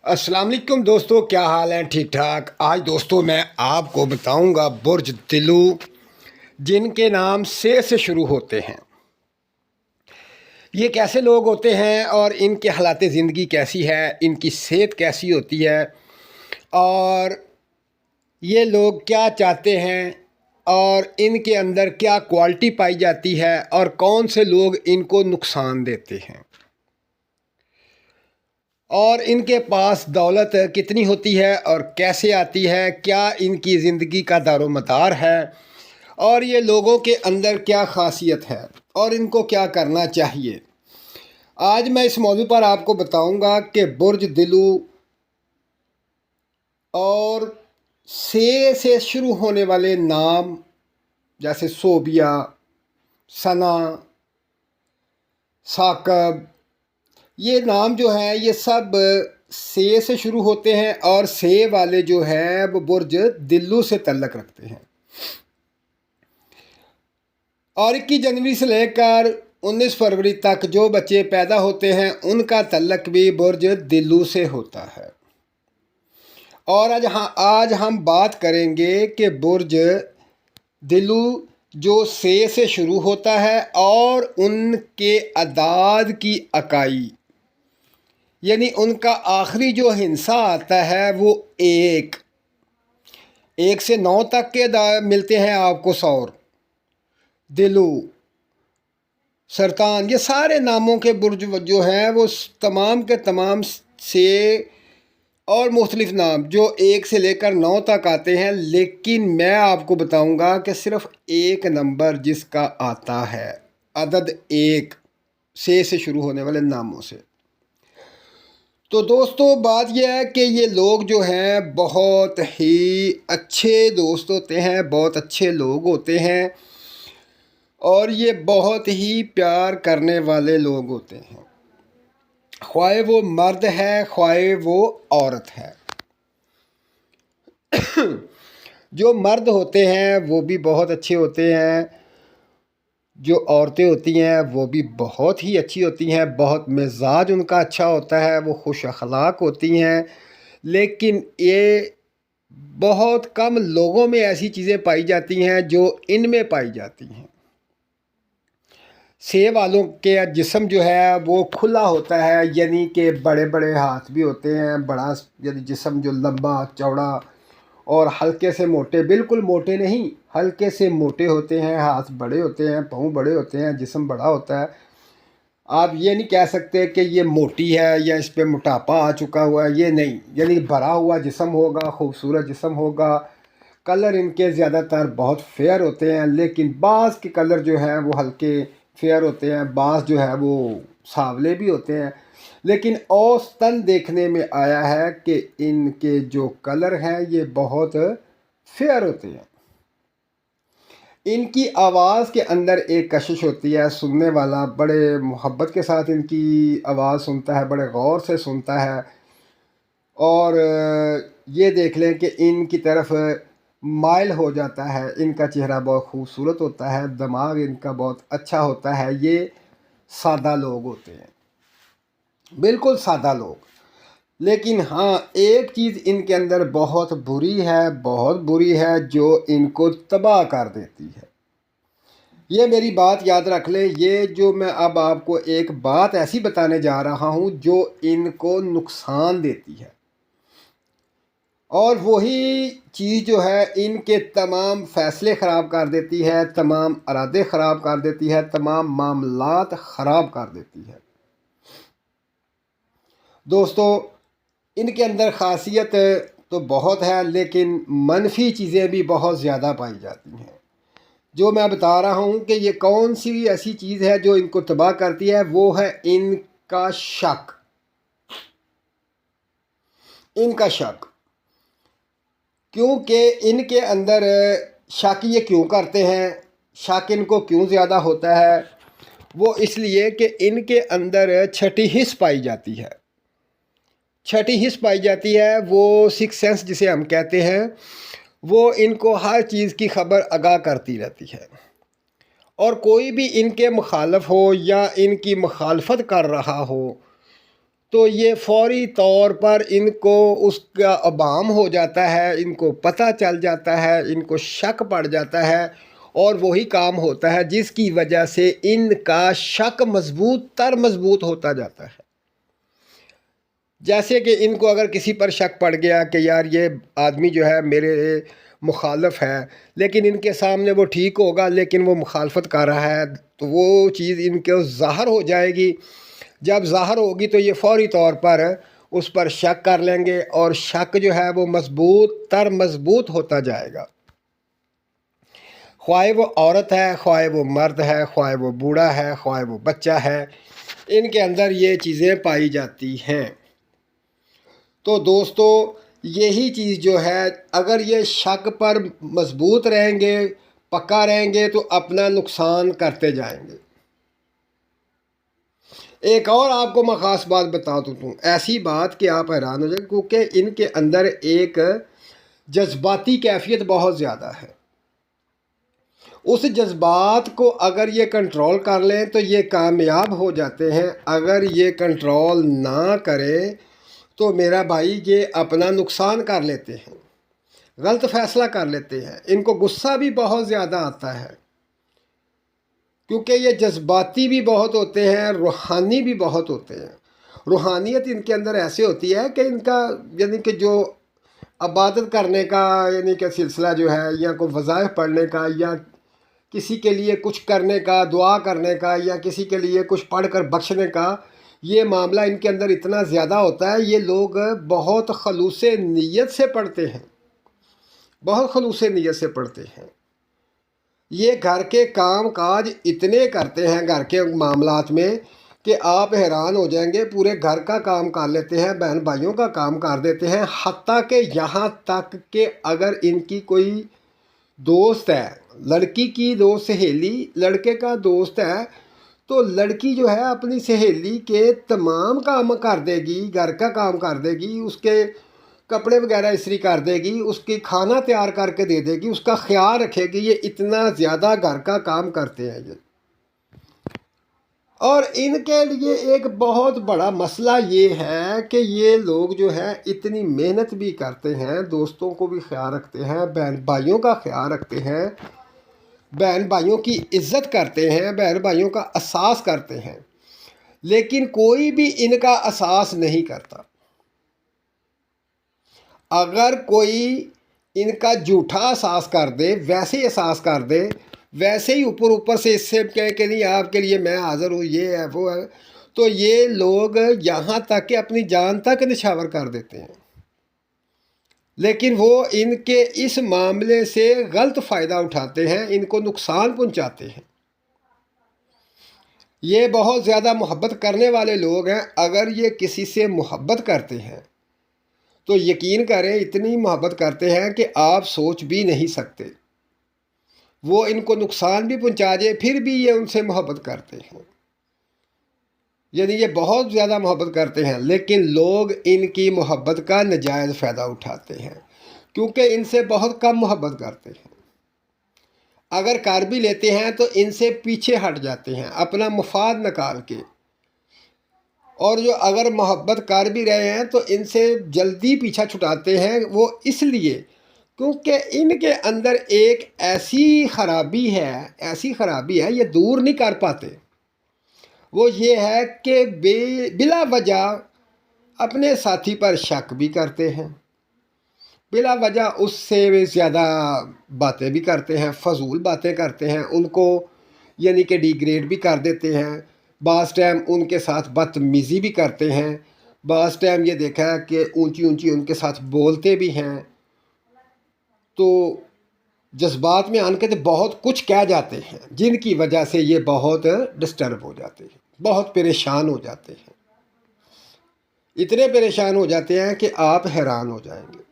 السلام علیکم دوستو، کیا حال ہیں؟ ٹھیک ٹھاک۔ آج دوستو میں آپ کو بتاؤں گا برج دلو جن کے نام سے شروع ہوتے ہیں، یہ کیسے لوگ ہوتے ہیں اور ان کے حالات زندگی کیسی ہے، ان کی صحت کیسی ہوتی ہے اور یہ لوگ کیا چاہتے ہیں اور ان کے اندر کیا کوالٹی پائی جاتی ہے اور کون سے لوگ ان کو نقصان دیتے ہیں، اور ان کے پاس دولت کتنی ہوتی ہے اور کیسے آتی ہے، کیا ان کی زندگی کا دار و مدار ہے اور یہ لوگوں کے اندر کیا خاصیت ہے اور ان کو کیا کرنا چاہیے۔ آج میں اس موضوع پر آپ کو بتاؤں گا کہ برج دلو اور سے شروع ہونے والے نام جیسے صوبیہ، ثنا، ثاقب، یہ نام جو ہیں یہ سب سے شروع ہوتے ہیں اور سے والے جو ہیں وہ برج دلو سے تعلق رکھتے ہیں، اور 21 جنوری سے لے کر 19 فروری تک جو بچے پیدا ہوتے ہیں ان کا تعلق بھی برج دلو سے ہوتا ہے۔ اور آج ہم بات کریں گے کہ برج دلو جو سے شروع ہوتا ہے اور ان کے اعداد کی اکائی، یعنی ان کا آخری جو ہندسہ آتا ہے وہ ایک سے 9 تک کے ملتے ہیں آپ کو۔ سور، دلو، سرطان، یہ سارے ناموں کے برج جو ہیں وہ تمام کے تمام سے اور مختلف نام جو 1 سے لے کر 9 تک آتے ہیں، لیکن میں آپ کو بتاؤں گا کہ صرف ایک نمبر جس کا آتا ہے عدد 1 سے شروع ہونے والے ناموں سے۔ تو دوستو بات یہ ہے کہ یہ لوگ جو ہیں بہت ہی اچھے دوست ہوتے ہیں، بہت اچھے لوگ ہوتے ہیں اور یہ بہت ہی پیار کرنے والے لوگ ہوتے ہیں، خواہ وہ مرد ہے خواہ وہ عورت ہے۔ جو مرد ہوتے ہیں وہ بھی بہت اچھے ہوتے ہیں، جو عورتیں ہوتی ہیں وہ بھی بہت ہی اچھی ہوتی ہیں، بہت مزاج ان کا اچھا ہوتا ہے، وہ خوش اخلاق ہوتی ہیں، لیکن یہ بہت کم لوگوں میں ایسی چیزیں پائی جاتی ہیں جو ان میں پائی جاتی ہیں۔ سے والوں کے جسم جو ہے وہ کھلا ہوتا ہے، یعنی کہ بڑے بڑے ہاتھ بھی ہوتے ہیں، بڑا یعنی جسم جو لمبا چوڑا اور ہلکے سے موٹے، بالکل موٹے نہیں، ہلکے سے موٹے ہوتے ہیں، ہاتھ بڑے ہوتے ہیں، پاؤں بڑے ہوتے ہیں، جسم بڑا ہوتا ہے۔ آپ یہ نہیں کہہ سکتے کہ یہ موٹی ہے یا اس پہ موٹاپا آ چکا ہوا ہے، یہ نہیں، یعنی بھرا ہوا جسم ہوگا، خوبصورت جسم ہوگا۔ کلر ان کے زیادہ تر بہت فیئر ہوتے ہیں، لیکن بعض کے کلر جو ہیں وہ ہلکے فیئر ہوتے ہیں، بعض جو ہے وہ سانولے بھی ہوتے ہیں، لیکن اوسطاً دیکھنے میں آیا ہے کہ ان کے جو کلر ہیں یہ بہت فیئر ہوتے ہیں۔ ان کی آواز کے اندر ایک کشش ہوتی ہے، سننے والا بڑے محبت کے ساتھ ان کی آواز سنتا ہے، بڑے غور سے سنتا ہے، اور یہ دیکھ لیں کہ ان کی طرف مائل ہو جاتا ہے۔ ان کا چہرہ بہت خوبصورت ہوتا ہے، دماغ ان کا بہت اچھا ہوتا ہے۔ یہ سادہ لوگ ہوتے ہیں، بالکل سادہ لوگ، لیکن ہاں ایک چیز ان کے اندر بہت بری ہے جو ان کو تباہ کر دیتی ہے۔ یہ میری بات یاد رکھ لیں، یہ جو میں اب آپ کو ایک بات ایسی بتانے جا رہا ہوں جو ان کو نقصان دیتی ہے، اور وہی چیز جو ہے ان کے تمام فیصلے خراب کر دیتی ہے، تمام ارادے خراب کر دیتی ہے، تمام معاملات خراب کر دیتی ہے۔ دوستو ان کے اندر خاصیت تو بہت ہے، لیکن منفی چیزیں بھی بہت زیادہ پائی جاتی ہیں۔ جو میں بتا رہا ہوں کہ یہ کون سی ایسی چیز ہے جو ان کو تباہ کرتی ہے، وہ ہے ان کا شک۔ ان کا شک، کیونکہ ان کے اندر شک یہ کیوں کرتے ہیں، شک ان کو کیوں زیادہ ہوتا ہے، وہ اس لیے کہ ان کے اندر چھٹی حس پائی جاتی ہے۔ چھٹی حس پائی جاتی ہے، وہ سکس سینس جسے ہم کہتے ہیں، وہ ان کو ہر چیز کی خبر آگاہ کرتی رہتی ہے، اور کوئی بھی ان کے مخالف ہو یا ان کی مخالفت کر رہا ہو تو یہ فوری طور پر ان کو اس کا ابہام ہو جاتا ہے، ان کو پتہ چل جاتا ہے، ان کو شک پڑ جاتا ہے، اور وہی کام ہوتا ہے جس کی وجہ سے ان کا شک مضبوط ہوتا جاتا ہے۔ جیسے کہ ان کو اگر کسی پر شک پڑ گیا کہ یار یہ آدمی جو ہے میرے مخالف ہے، لیکن ان کے سامنے وہ ٹھیک ہوگا لیکن وہ مخالفت کر رہا ہے، تو وہ چیز ان کے ظاہر ہو جائے گی۔ جب ظاہر ہوگی تو یہ فوری طور پر اس پر شک کر لیں گے، اور شک جو ہے وہ مضبوط ہوتا جائے گا۔ خواہ وہ عورت ہے، خواہ وہ مرد ہے، خواہ وہ بوڑھا ہے، خواہ وہ بچہ ہے، ان کے اندر یہ چیزیں پائی جاتی ہیں۔ تو دوستو یہی چیز جو ہے، اگر یہ شک پر مضبوط رہیں گے، پکا رہیں گے، تو اپنا نقصان کرتے جائیں گے۔ ایک اور آپ کو میں خاص بات بتا دوں، ایسی بات کہ آپ حیران ہو جائیں، کیونکہ ان کے اندر ایک جذباتی کیفیت بہت زیادہ ہے۔ اس جذبات کو اگر یہ کنٹرول کر لیں تو یہ کامیاب ہو جاتے ہیں، اگر یہ کنٹرول نہ کرے تو میرا بھائی یہ اپنا نقصان کر لیتے ہیں، غلط فیصلہ کر لیتے ہیں۔ ان کو غصہ بھی بہت زیادہ آتا ہے، کیونکہ یہ جذباتی بھی بہت ہوتے ہیں، روحانی بھی بہت ہوتے ہیں۔ روحانیت ان کے اندر ایسے ہوتی ہے کہ ان کا یعنی کہ جو عبادت کرنے کا یعنی کہ سلسلہ جو ہے، یا کوئی وظائف پڑھنے کا، یا کسی کے لیے کچھ کرنے کا، دعا کرنے کا، یا کسی کے لیے کچھ پڑھ کر بخشنے کا، یہ معاملہ ان کے اندر اتنا زیادہ ہوتا ہے۔ یہ لوگ بہت خلوص نیت سے پڑھتے ہیں، بہت خلوص نیت سے پڑھتے ہیں۔ یہ گھر کے کام کاج اتنے کرتے ہیں گھر کے معاملات میں کہ آپ حیران ہو جائیں گے۔ پورے گھر کا کام کر لیتے ہیں، بہن بھائیوں کا کام کر دیتے ہیں، حتیٰ کہ یہاں تک کہ اگر ان کی کوئی دوست ہے، لڑکی کی دوست سہیلی لڑکے کا دوست ہے، تو لڑکی جو ہے اپنی سہیلی کے تمام کام کر دے گی، گھر کا کام کر دے گی، اس کے کپڑے وغیرہ استری کر دے گی، اس کی کھانا تیار کر کے دے دے گی، اس کا خیال رکھے گی۔ یہ اتنا زیادہ گھر کا کام کرتے ہیں یہ۔ اور ان کے لیے ایک بہت بڑا مسئلہ یہ ہے کہ یہ لوگ جو ہے اتنی محنت بھی کرتے ہیں، دوستوں کو بھی خیال رکھتے ہیں، بہن بھائیوں کا خیال رکھتے ہیں، بہن بھائیوں کی عزت کرتے ہیں، بہن بھائیوں کا احساس کرتے ہیں، لیکن کوئی بھی ان کا احساس نہیں کرتا۔ اگر کوئی ان کا جھوٹا احساس کر دے، ویسے ہی احساس کر دے، ویسے ہی اوپر سے اس سے کہے کہ نہیں آپ کے لیے میں حاضر ہوں، یہ ہے وہ ہے، تو یہ لوگ یہاں تک کہ اپنی جان تک نچھاور کر دیتے ہیں۔ لیکن وہ ان کے اس معاملے سے غلط فائدہ اٹھاتے ہیں، ان کو نقصان پہنچاتے ہیں۔ یہ بہت زیادہ محبت کرنے والے لوگ ہیں۔ اگر یہ کسی سے محبت کرتے ہیں تو یقین کریں اتنی محبت کرتے ہیں کہ آپ سوچ بھی نہیں سکتے۔ وہ ان کو نقصان بھی پہنچا جائے پھر بھی یہ ان سے محبت کرتے ہیں، یعنی یہ بہت زیادہ محبت کرتے ہیں، لیکن لوگ ان کی محبت کا ناجائز فائدہ اٹھاتے ہیں، کیونکہ ان سے بہت کم محبت کرتے ہیں۔ اگر کر بھی لیتے ہیں تو ان سے پیچھے ہٹ جاتے ہیں اپنا مفاد نکال کے، اور جو اگر محبت کر بھی رہے ہیں تو ان سے جلدی پیچھا چھٹاتے ہیں۔ وہ اس لیے کیونکہ ان کے اندر ایک ایسی خرابی ہے یہ دور نہیں کر پاتے۔ وہ یہ ہے کہ بلا وجہ اپنے ساتھی پر شک بھی کرتے ہیں، بلا وجہ اس سے زیادہ باتیں بھی کرتے ہیں، فضول باتیں کرتے ہیں، ان کو یعنی کہ ڈی گریڈ بھی کر دیتے ہیں۔ بعض ٹائم ان کے ساتھ بدتمیزی بھی کرتے ہیں، بعض ٹائم یہ دیکھا ہے کہ اونچی ان کے ساتھ بولتے بھی ہیں، تو جذبات میں آن کے تو بہت کچھ کہہ جاتے ہیں، جن کی وجہ سے یہ بہت ڈسٹرب ہو جاتے ہیں، بہت پریشان ہو جاتے ہیں، اتنے پریشان ہو جاتے ہیں کہ آپ حیران ہو جائیں گے۔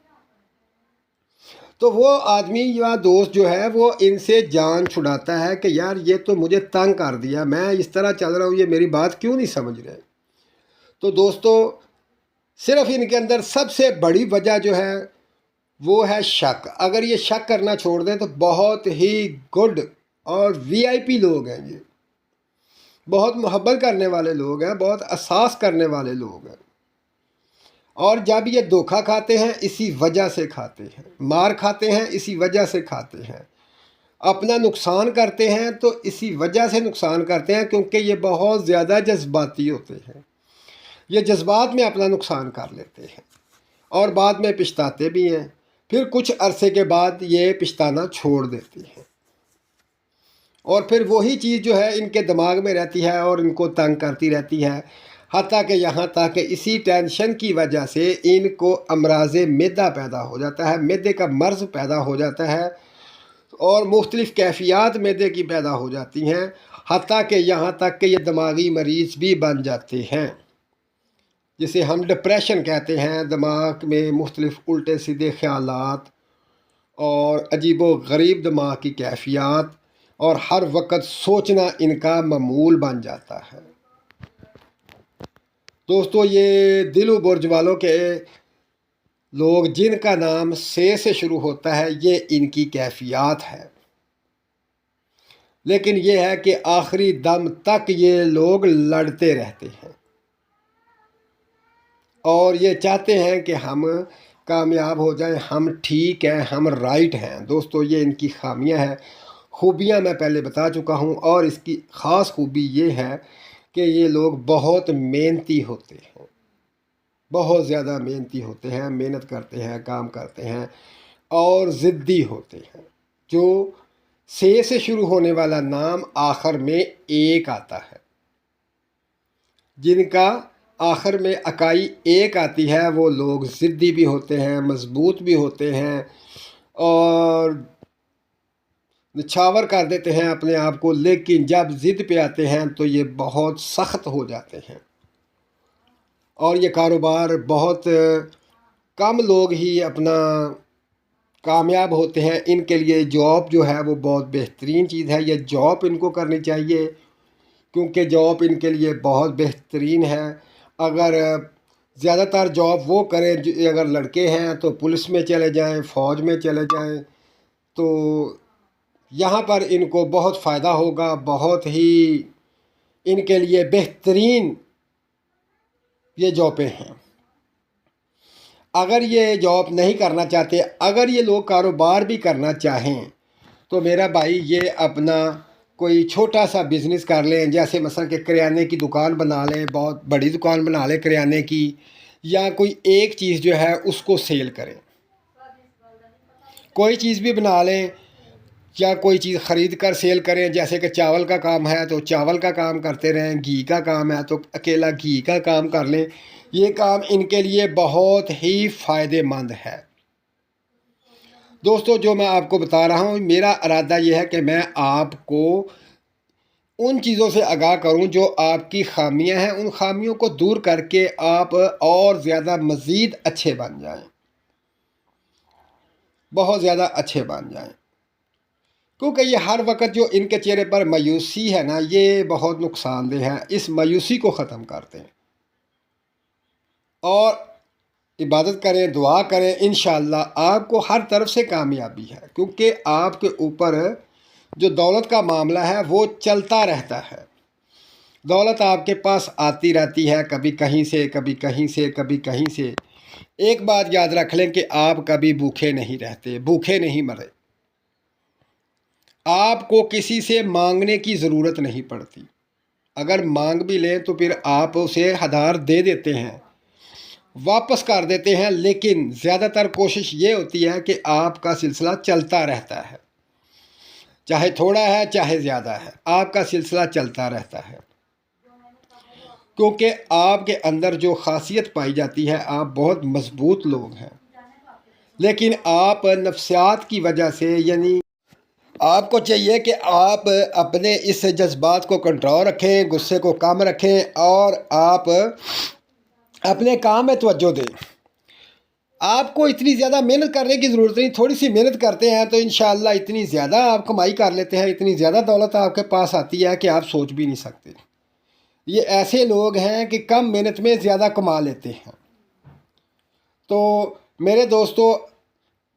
تو وہ آدمی یا دوست جو ہے وہ ان سے جان چھڑاتا ہے کہ یار یہ تو مجھے تنگ کر دیا، میں اس طرح چل رہا ہوں، یہ میری بات کیوں نہیں سمجھ رہے۔ تو دوستو صرف ان کے اندر سب سے بڑی وجہ جو ہے وہ ہے شک۔ اگر یہ شک کرنا چھوڑ دیں تو بہت ہی گڈ اور وی آئی پی لوگ ہیں، یہ بہت محبت کرنے والے لوگ ہیں، بہت احساس کرنے والے لوگ ہیں۔ اور جب یہ دھوکہ کھاتے ہیں اسی وجہ سے کھاتے ہیں، مار کھاتے ہیں اسی وجہ سے کھاتے ہیں، اپنا نقصان کرتے ہیں تو اسی وجہ سے نقصان کرتے ہیں کیونکہ یہ بہت زیادہ جذباتی ہوتے ہیں، یہ جذبات میں اپنا نقصان کر لیتے ہیں اور بعد میں پچھتاتے بھی ہیں، پھر کچھ عرصے کے بعد یہ پچھتانا چھوڑ دیتے ہیں اور پھر وہی چیز جو ہے ان کے دماغ میں رہتی ہے اور ان کو تنگ کرتی رہتی ہے، حتیٰ کہ یہاں تک کہ اسی ٹینشن کی وجہ سے ان کو امراض معدہ پیدا ہو جاتا ہے، معدے کا مرض پیدا ہو جاتا ہے اور مختلف کیفیات معدے کی پیدا ہو جاتی ہیں، حتیٰ کہ یہاں تک کہ یہ دماغی مریض بھی بن جاتے ہیں، جسے ہم ڈپریشن کہتے ہیں۔ دماغ میں مختلف الٹے سیدھے خیالات اور عجیب و غریب دماغ کی کیفیات اور ہر وقت سوچنا ان کا معمول بن جاتا ہے۔ دوستو، یہ دل و برج والوں کے لوگ جن کا نام سے شروع ہوتا ہے، یہ ان کی کیفیات ہے، لیکن یہ ہے کہ آخری دم تک یہ لوگ لڑتے رہتے ہیں اور یہ چاہتے ہیں کہ ہم کامیاب ہو جائیں، ہم ٹھیک ہیں، ہم رائٹ ہیں۔ دوستو، یہ ان کی خامیاں ہیں۔ خوبیاں میں پہلے بتا چکا ہوں، اور اس کی خاص خوبی یہ ہے کہ یہ لوگ بہت محنتی ہوتے ہیں، بہت زیادہ محنتی ہوتے ہیں، محنت کرتے ہیں، کام کرتے ہیں اور ضدی ہوتے ہیں۔ جو سے شروع ہونے والا نام آخر میں ایک آتا ہے، جن کا آخر میں اکائی ایک آتی ہے، وہ لوگ ضدی بھی ہوتے ہیں، مضبوط بھی ہوتے ہیں اور نچھاور کر دیتے ہیں اپنے آپ کو، لیکن جب ضد پہ آتے ہیں تو یہ بہت سخت ہو جاتے ہیں اور یہ کاروبار بہت کم لوگ ہی اپنا کامیاب ہوتے ہیں۔ ان کے لیے جاب جو ہے وہ بہت بہترین چیز ہے، یہ جاب ان کو کرنی چاہیے کیونکہ جاب ان کے لیے بہت بہترین ہے۔ اگر زیادہ تر جاب وہ کریں، اگر لڑکے ہیں تو پولیس میں چلے جائیں، فوج میں چلے جائیں، تو یہاں پر ان کو بہت فائدہ ہوگا، بہت ہی ان کے لیے بہترین یہ جابیں ہیں۔ اگر یہ جاب نہیں کرنا چاہتے، اگر یہ لوگ کاروبار بھی کرنا چاہیں تو میرا بھائی یہ اپنا کوئی چھوٹا سا بزنس کر لیں، جیسے مثلا کہ کریانے کی دکان بنا لیں، بہت بڑی دکان بنا لیں کریانے کی، یا کوئی ایک چیز جو ہے اس کو سیل کریں، کوئی چیز بھی بنا لیں یا کوئی چیز خرید کر سیل کریں، جیسے کہ چاول کا کام ہے تو چاول کا کام کرتے رہیں، گھی کا کام ہے تو اکیلا گھی کا کام کر لیں۔ یہ کام ان کے لیے بہت ہی فائدہ مند ہے۔ دوستو، جو میں آپ کو بتا رہا ہوں، میرا ارادہ یہ ہے کہ میں آپ کو ان چیزوں سے آگاہ کروں جو آپ کی خامیاں ہیں، ان خامیوں کو دور کر کے آپ اور زیادہ مزید اچھے بن جائیں، بہت زیادہ اچھے بن جائیں، کیونکہ یہ ہر وقت جو ان کے چہرے پر مایوسی ہے نا، یہ بہت نقصان دہ ہے۔ اس مایوسی کو ختم کرتے ہیں اور عبادت کریں، دعا کریں، انشاءاللہ آپ کو ہر طرف سے کامیابی ہے، کیونکہ آپ کے اوپر جو دولت کا معاملہ ہے وہ چلتا رہتا ہے۔ دولت آپ کے پاس آتی رہتی ہے، کبھی کہیں سے، کبھی کہیں سے، کبھی کہیں سے۔ ایک بات یاد رکھ لیں کہ آپ کبھی بھوکے نہیں رہتے، بھوکے نہیں مرے، آپ کو کسی سے مانگنے کی ضرورت نہیں پڑتی۔ اگر مانگ بھی لیں تو پھر آپ اسے ہدار دے دیتے ہیں، واپس کر دیتے ہیں، لیکن زیادہ تر کوشش یہ ہوتی ہے کہ آپ کا سلسلہ چلتا رہتا ہے، چاہے تھوڑا ہے چاہے زیادہ ہے، آپ کا سلسلہ چلتا رہتا ہے، کیونکہ آپ کے اندر جو خاصیت پائی جاتی ہے، آپ بہت مضبوط لوگ ہیں، لیکن آپ نفسیات کی وجہ سے، یعنی آپ کو چاہیے کہ آپ اپنے اس جذبات کو کنٹرول رکھیں، غصے کو کم رکھیں اور آپ اپنے کام میں توجہ دیں۔ آپ کو اتنی زیادہ محنت کرنے کی ضرورت نہیں، تھوڑی سی محنت کرتے ہیں تو انشاءاللہ اتنی زیادہ آپ کمائی کر لیتے ہیں، اتنی زیادہ دولت آپ کے پاس آتی ہے کہ آپ سوچ بھی نہیں سکتے۔ یہ ایسے لوگ ہیں کہ کم محنت میں زیادہ کما لیتے ہیں۔ تو میرے دوستو،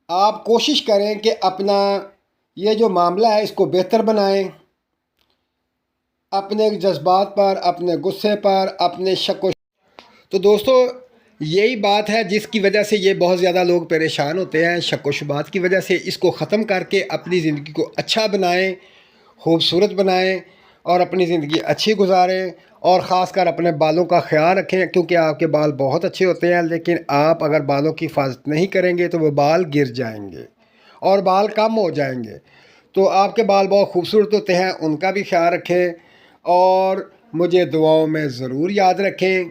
آپ کوشش کریں کہ اپنا یہ جو معاملہ ہے اس کو بہتر بنائیں، اپنے جذبات پر، اپنے غصے پر، اپنے شک و تو دوستو، یہی بات ہے جس کی وجہ سے یہ بہت زیادہ لوگ پریشان ہوتے ہیں، شک و شبہات کی وجہ سے۔ اس کو ختم کر کے اپنی زندگی کو اچھا بنائیں، خوبصورت بنائیں اور اپنی زندگی اچھی گزاریں، اور خاص کر اپنے بالوں کا خیال رکھیں، کیونکہ آپ کے بال بہت اچھے ہوتے ہیں، لیکن آپ اگر بالوں کی حفاظت نہیں کریں گے تو وہ بال گر جائیں گے اور بال کم ہو جائیں گے۔ تو آپ کے بال بہت خوبصورت ہوتے ہیں، ان کا بھی خیال رکھیں اور مجھے دعاؤں میں ضرور یاد رکھیں،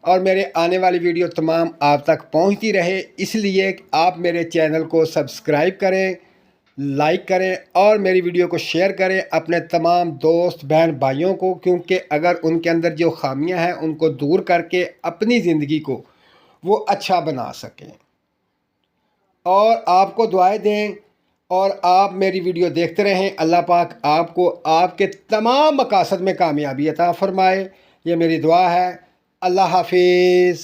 اور میرے آنے والی ویڈیو تمام آپ تک پہنچتی رہے، اس لیے آپ میرے چینل کو سبسکرائب کریں، لائک کریں اور میری ویڈیو کو شیئر کریں اپنے تمام دوست بہن بھائیوں کو، کیونکہ اگر ان کے اندر جو خامیاں ہیں ان کو دور کر کے اپنی زندگی کو وہ اچھا بنا سکیں، اور آپ کو دعائیں دیں اور آپ میری ویڈیو دیکھتے رہیں۔ اللہ پاک آپ کو آپ کے تمام مقاصد میں کامیابی عطا فرمائے، یہ میری دعا ہے۔ اللہ حافظ۔